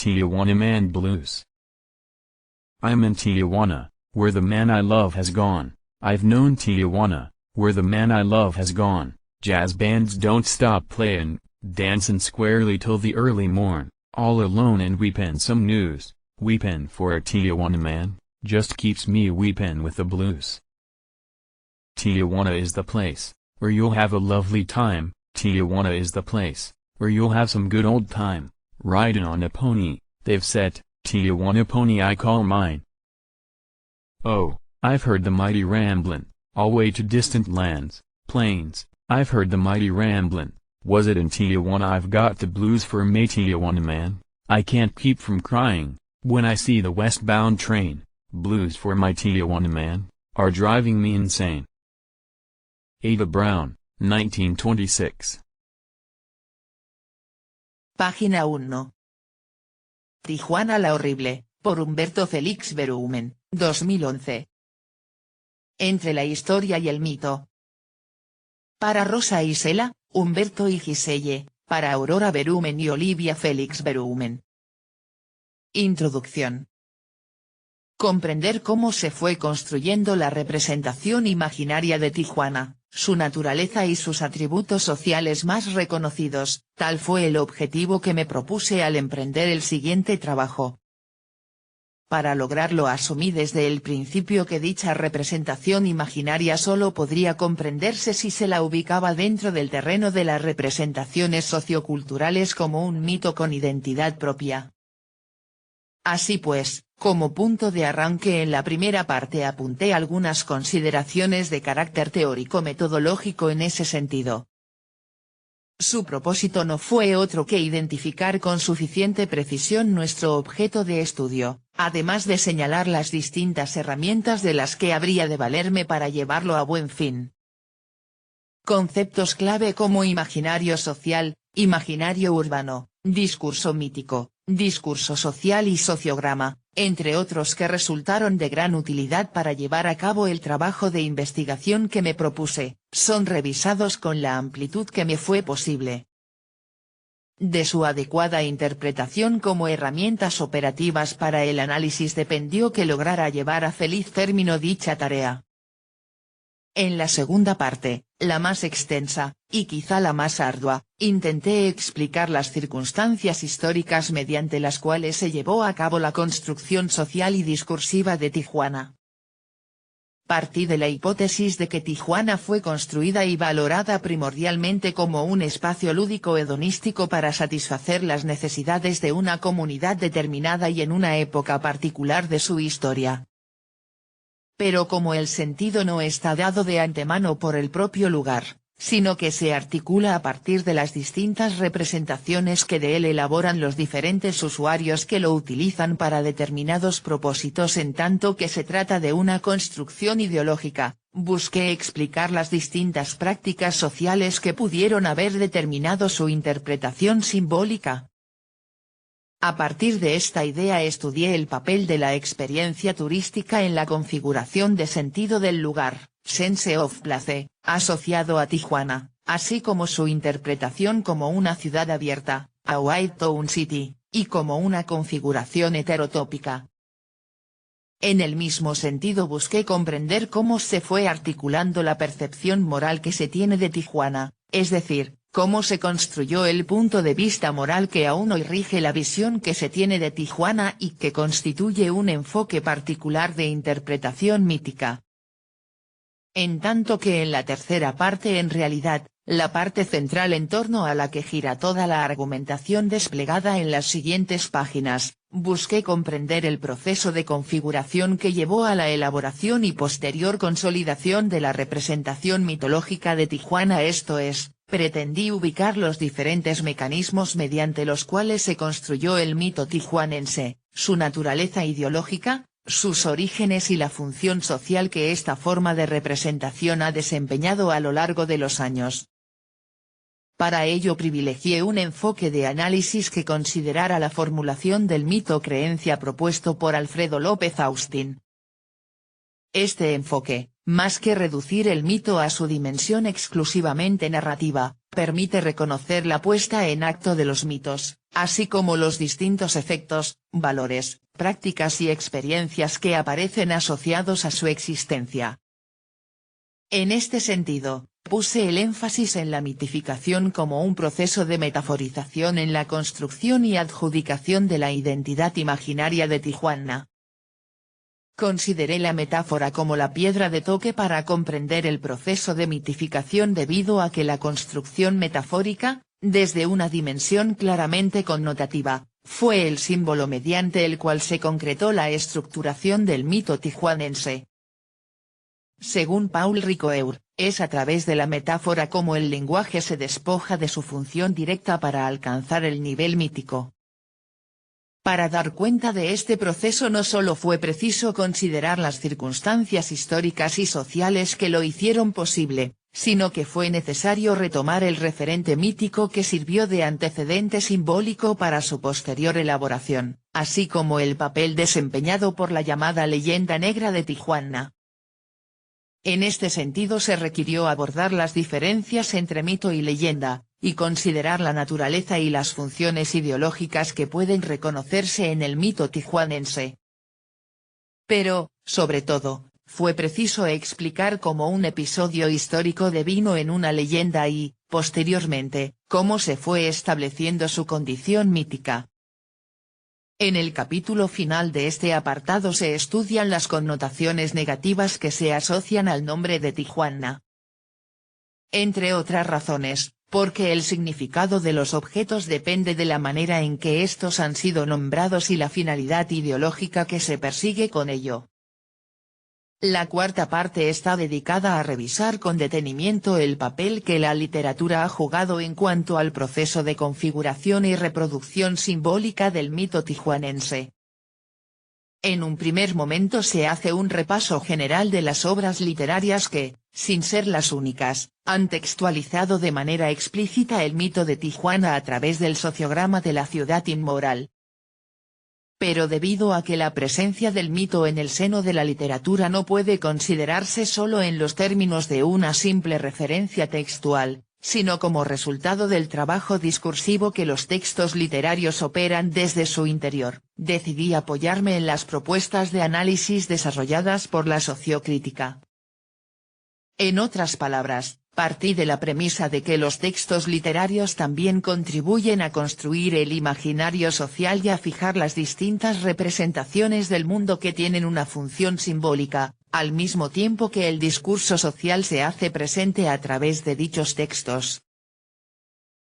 Tijuana Man Blues. I'm in Tijuana, where the man I love has gone. I've known Tijuana, where the man I love has gone. Jazz bands don't stop playin', dancin' squarely till the early morn, all alone and weepin' some news, weepin' for a Tijuana man, just keeps me weepin' with the blues. Tijuana is the place, where you'll have a lovely time. Tijuana is the place, where you'll have some good old time, riding on a pony. They've set, Tijuana pony I call mine. Oh, I've heard the mighty ramblin', all way to distant lands, plains, I've heard the mighty ramblin', was it in Tijuana I've got the blues for me Tijuana man, I can't keep from crying, when I see the westbound train, blues for my Tijuana man, are driving me insane. Ava Brown, 1926. Página 1. Tijuana la horrible, por Humberto Félix Berumen, 2011. Entre la historia y el mito. Para Rosa Isela, Humberto y Giselle, para Aurora Berumen y Olivia Félix Berumen. Introducción. Comprender cómo se fue construyendo la representación imaginaria de Tijuana, su naturaleza y sus atributos sociales más reconocidos, tal fue el objetivo que me propuse al emprender el siguiente trabajo. Para lograrlo asumí desde el principio que dicha representación imaginaria solo podría comprenderse si se la ubicaba dentro del terreno de las representaciones socioculturales como un mito con identidad propia. Así pues, como punto de arranque en la primera parte apunté algunas consideraciones de carácter teórico-metodológico en ese sentido. Su propósito no fue otro que identificar con suficiente precisión nuestro objeto de estudio, además de señalar las distintas herramientas de las que habría de valerme para llevarlo a buen fin. Conceptos clave como imaginario social, imaginario urbano, discurso mítico, discurso social y sociograma, entre otros que resultaron de gran utilidad para llevar a cabo el trabajo de investigación que me propuse, son revisados con la amplitud que me fue posible. De su adecuada interpretación como herramientas operativas para el análisis dependió que lograra llevar a feliz término dicha tarea. En la segunda parte, la más extensa, y quizá la más ardua, intenté explicar las circunstancias históricas mediante las cuales se llevó a cabo la construcción social y discursiva de Tijuana. Partí de la hipótesis de que Tijuana fue construida y valorada primordialmente como un espacio lúdico hedonístico para satisfacer las necesidades de una comunidad determinada y en una época particular de su historia. Pero como el sentido no está dado de antemano por el propio lugar, sino que se articula a partir de las distintas representaciones que de él elaboran los diferentes usuarios que lo utilizan para determinados propósitos en tanto que se trata de una construcción ideológica, busqué explicar las distintas prácticas sociales que pudieron haber determinado su interpretación simbólica. A partir de esta idea estudié el papel de la experiencia turística en la configuración de sentido del lugar, sense of place, asociado a Tijuana, así como su interpretación como una ciudad abierta, a White Town City, y como una configuración heterotópica. En el mismo sentido busqué comprender cómo se fue articulando la percepción moral que se tiene de Tijuana, es decir, cómo se construyó el punto de vista moral que aún hoy rige la visión que se tiene de Tijuana y que constituye un enfoque particular de interpretación mítica. En tanto que en la tercera parte en realidad, la parte central en torno a la que gira toda la argumentación desplegada en las siguientes páginas, busqué comprender el proceso de configuración que llevó a la elaboración y posterior consolidación de la representación mitológica de Tijuana, esto es, pretendí ubicar los diferentes mecanismos mediante los cuales se construyó el mito tijuanense, su naturaleza ideológica, sus orígenes y la función social que esta forma de representación ha desempeñado a lo largo de los años. Para ello privilegié un enfoque de análisis que considerara la formulación del mito-creencia propuesto por Alfredo López Austin. Este enfoque, más que reducir el mito a su dimensión exclusivamente narrativa, permite reconocer la puesta en acto de los mitos, así como los distintos efectos, valores, prácticas y experiencias que aparecen asociados a su existencia. En este sentido, puse el énfasis en la mitificación como un proceso de metaforización en la construcción y adjudicación de la identidad imaginaria de Tijuana. Consideré la metáfora como la piedra de toque para comprender el proceso de mitificación debido a que la construcción metafórica, desde una dimensión claramente connotativa, fue el símbolo mediante el cual se concretó la estructuración del mito tijuanense. Según Paul Ricoeur, es a través de la metáfora como el lenguaje se despoja de su función directa para alcanzar el nivel mítico. Para dar cuenta de este proceso no solo fue preciso considerar las circunstancias históricas y sociales que lo hicieron posible, sino que fue necesario retomar el referente mítico que sirvió de antecedente simbólico para su posterior elaboración, así como el papel desempeñado por la llamada leyenda negra de Tijuana. En este sentido se requirió abordar las diferencias entre mito y leyenda, y considerar la naturaleza y las funciones ideológicas que pueden reconocerse en el mito tijuanense. Pero, sobre todo, fue preciso explicar cómo un episodio histórico devino en una leyenda y, posteriormente, cómo se fue estableciendo su condición mítica. En el capítulo final de este apartado se estudian las connotaciones negativas que se asocian al nombre de Tijuana. Entre otras razones, porque el significado de los objetos depende de la manera en que estos han sido nombrados y la finalidad ideológica que se persigue con ello. La cuarta parte está dedicada a revisar con detenimiento el papel que la literatura ha jugado en cuanto al proceso de configuración y reproducción simbólica del mito tijuanense. En un primer momento se hace un repaso general de las obras literarias que, sin ser las únicas, han textualizado de manera explícita el mito de Tijuana a través del sociograma de la ciudad inmoral. Pero debido a que la presencia del mito en el seno de la literatura no puede considerarse solo en los términos de una simple referencia textual, sino como resultado del trabajo discursivo que los textos literarios operan desde su interior, decidí apoyarme en las propuestas de análisis desarrolladas por la sociocrítica. En otras palabras, partí de la premisa de que los textos literarios también contribuyen a construir el imaginario social y a fijar las distintas representaciones del mundo que tienen una función simbólica, al mismo tiempo que el discurso social se hace presente a través de dichos textos.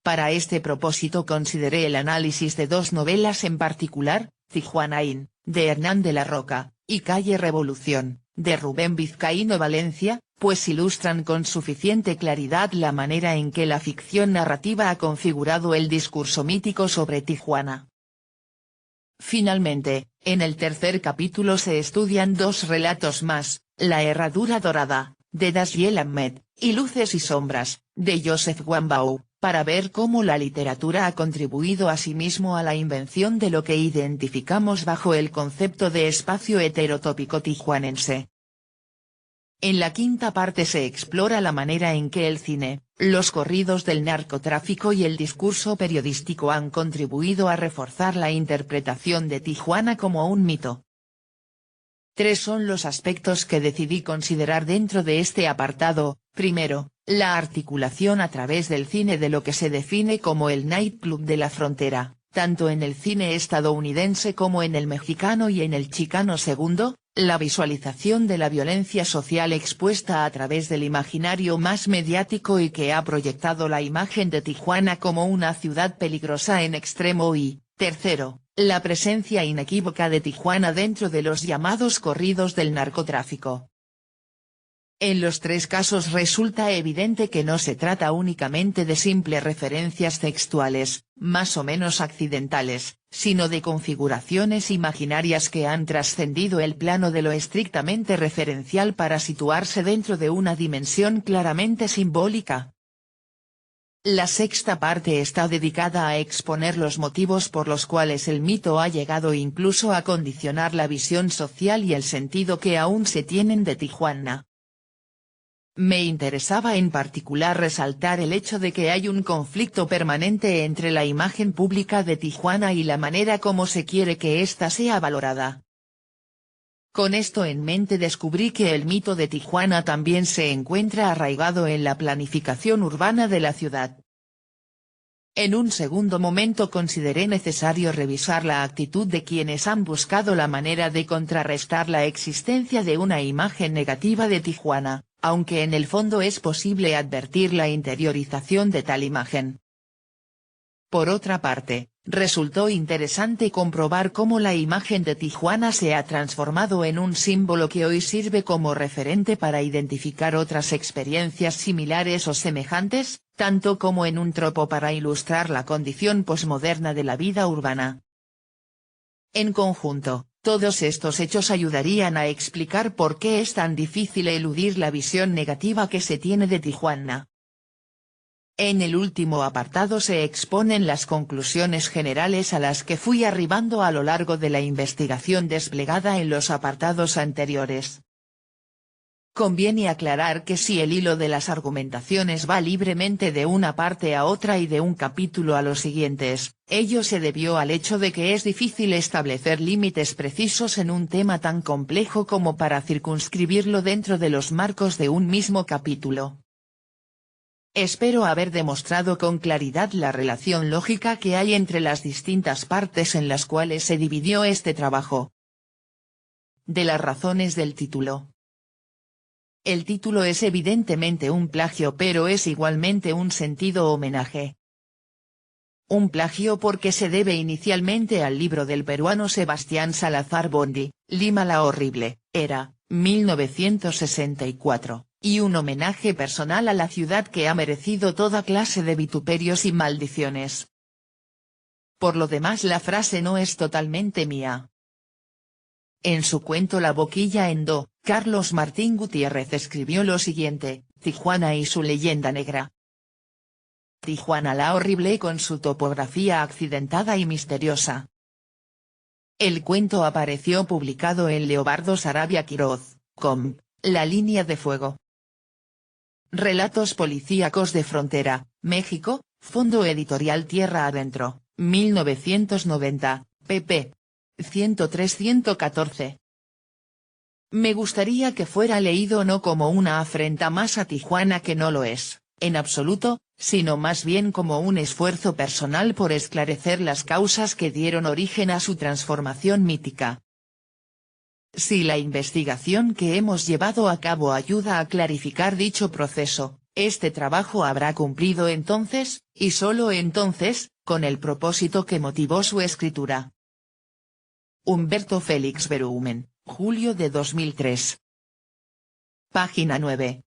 Para este propósito consideré el análisis de dos novelas en particular, Tijuanaín, de Hernán de la Roca, y Calle Revolución, de Rubén Vizcaíno Valencia, pues ilustran con suficiente claridad la manera en que la ficción narrativa ha configurado el discurso mítico sobre Tijuana. Finalmente, en el tercer capítulo se estudian dos relatos más, La Herradura Dorada, de Dashiell Hammett, y Luces y Sombras, de Joseph Wambaugh, para ver cómo la literatura ha contribuido asimismo a la invención de lo que identificamos bajo el concepto de espacio heterotópico tijuanense. En la quinta parte se explora la manera en que el cine, los corridos del narcotráfico y el discurso periodístico han contribuido a reforzar la interpretación de Tijuana como un mito. Tres son los aspectos que decidí considerar dentro de este apartado: primero, la articulación a través del cine de lo que se define como el nightclub de la frontera, tanto en el cine estadounidense como en el mexicano y en el chicano. Segundo, la visualización de la violencia social expuesta a través del imaginario más mediático y que ha proyectado la imagen de Tijuana como una ciudad peligrosa en extremo y, tercero, la presencia inequívoca de Tijuana dentro de los llamados corridos del narcotráfico. En los tres casos resulta evidente que no se trata únicamente de simples referencias textuales, más o menos accidentales, sino de configuraciones imaginarias que han trascendido el plano de lo estrictamente referencial para situarse dentro de una dimensión claramente simbólica. La sexta parte está dedicada a exponer los motivos por los cuales el mito ha llegado incluso a condicionar la visión social y el sentido que aún se tienen de Tijuana. Me interesaba en particular resaltar el hecho de que hay un conflicto permanente entre la imagen pública de Tijuana y la manera como se quiere que ésta sea valorada. Con esto en mente descubrí que el mito de Tijuana también se encuentra arraigado en la planificación urbana de la ciudad. En un segundo momento consideré necesario revisar la actitud de quienes han buscado la manera de contrarrestar la existencia de una imagen negativa de Tijuana, aunque en el fondo es posible advertir la interiorización de tal imagen. Por otra parte, resultó interesante comprobar cómo la imagen de Tijuana se ha transformado en un símbolo que hoy sirve como referente para identificar otras experiencias similares o semejantes, tanto como en un tropo para ilustrar la condición posmoderna de la vida urbana. En conjunto, todos estos hechos ayudarían a explicar por qué es tan difícil eludir la visión negativa que se tiene de Tijuana. En el último apartado se exponen las conclusiones generales a las que fui arribando a lo largo de la investigación desplegada en los apartados anteriores. Conviene aclarar que si el hilo de las argumentaciones va libremente de una parte a otra y de un capítulo a los siguientes, ello se debió al hecho de que es difícil establecer límites precisos en un tema tan complejo como para circunscribirlo dentro de los marcos de un mismo capítulo. Espero haber demostrado con claridad la relación lógica que hay entre las distintas partes en las cuales se dividió este trabajo. De las razones del título. El título es evidentemente un plagio, pero es igualmente un sentido homenaje. Un plagio porque se debe inicialmente al libro del peruano Sebastián Salazar Bondy, Lima la horrible, era, 1964. Y un homenaje personal a la ciudad que ha merecido toda clase de vituperios y maldiciones. Por lo demás la frase no es totalmente mía. En su cuento La boquilla en do, Carlos Martín Gutiérrez escribió lo siguiente: Tijuana y su leyenda negra. Tijuana la horrible con su topografía accidentada y misteriosa. El cuento apareció publicado en Leobardo Sarabia Quiroz, com, La línea de fuego. Relatos policíacos de frontera, México, Fondo Editorial Tierra Adentro, 1990, pp. 103-114. Me gustaría que fuera leído no como una afrenta más a Tijuana, que no lo es, en absoluto, sino más bien como un esfuerzo personal por esclarecer las causas que dieron origen a su transformación mítica. Si la investigación que hemos llevado a cabo ayuda a clarificar dicho proceso, este trabajo habrá cumplido entonces, y solo entonces, con el propósito que motivó su escritura. Humberto Félix Berumen, julio de 2003. Página 9.